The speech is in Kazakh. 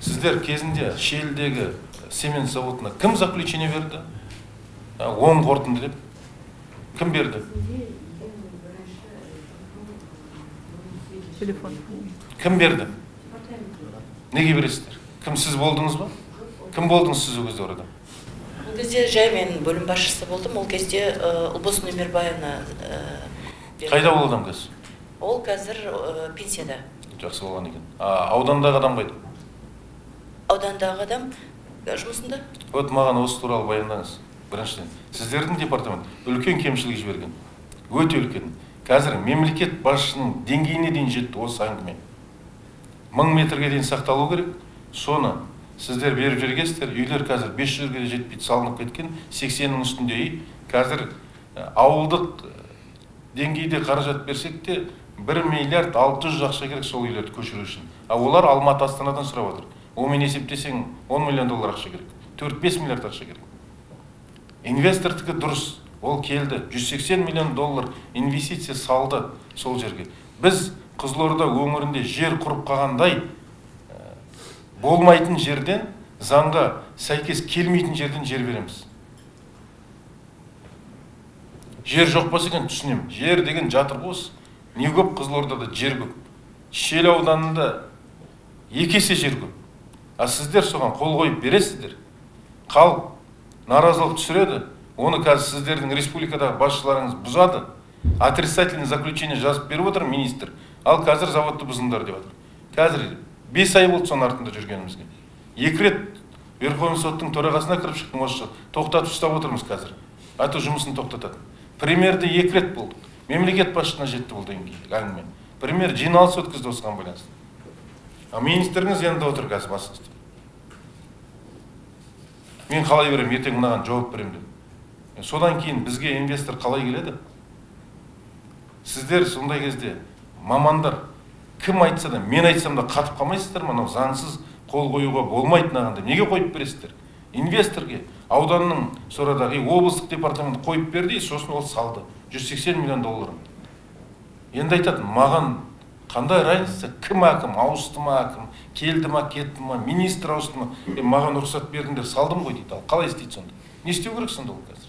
Сіздер кезінде Шелдегі цемент заводына кім заключение берді? Оң қорытынды деп. Кім берді? Телефон. Кім берді? Неге бересіздер? Кім, сіз болдыңыз ба? Кім болдыңыз сіз ол кезде орада? Ол кезде жай мен бөлім басшысы болдым. Ол кезде Ұлбос Нөмербаевна Қайда ол адам қазір? Ол қазір пенсияда. Жақсы болған екен. Аудандағы адам қайда? Аудандағы адам жұмысында. Вот маған осы туралы баяндаңыз. Біріншіден, сіздердің департамент үлкен кемшілік жіберген. Өте үлкен. Қазір мемлекет басшының деңгейіне дейін жетті осы әңгіме. 1000 метрге дейін сақталу керек. Соны сіздер беріп жүргенсіздер. Үйлер қазір 500-ге де жетпейді, салынып кеткен. 80-нің үстінде үй. Қазір ауылдық деңгейде қаражат берсек те 1 миллиард 600 ақша керек сол үйлерді көшіру үшін. Олар Алматы, Астанадан сұрап отыр. Омен есептесең 10 миллион доллар ақша керек. 4-5 миллиард ақша керек. Инвестордікі дұрыс. Ол келді. 180 миллион доллар инвестиция салды сол жерге. Біз Қызылорда өңірінде жер құрып қалғандай болмайтын жерден, заңға сәйкес келмейтін жерден жер береміз. Жер жоқ болса екен түсінем. Жер деген жатыр бос. Не көп Қызылордада жер көп. Шел ауданында 2 есе жер көп. Сіздер соған қол қойып бересіздер. Халық наразылық түсіреді. Оны қазір сіздердің республикадағы басшыларыңыз бұзады. Отрицательный заключение жазып беріп отыр министр. Ал қазір заводты бұзыңдар деп отыр. Қазір 5 ай болды соның артында жүргенімізге. 2 рет Верховный соттың төрағасына кіріп шықтым, осы тоқтатып ұстап отырмыз қазір. Аты жұмысын тоқтатады. Премьерді 2 рет болдық. Мемлекет басшысына жетті бұл әңгіме. Премьер жиналыс өткізді осыған байланысты. Министріңіз енді отыр қазір басыңызда. Мен қалай берем, ертең мынаған жауап берем деп. Содан кейін бізге инвестор қалай келеді? Сіздер сондай кезде мамандар кім айтса да, мен айтсам да қатып қалмайсыздар, мынау заңсыз қол қоюға болмайды нағанда. Неге қойып бересіздер? Инвесторге ауданның сорадағы облыстық департамент қойып берді, сосын ол салды 180 миллион долларын. Енді айтады, маған қандай разница, кім әкім, ауысты ма әкім, келді ма, кетті ма, министр ауысты ма, маған рұқсат бердіңдер, салдым ғой дейді. Ал қалай істейді сонда? Не істеу керек сонда ол қазір?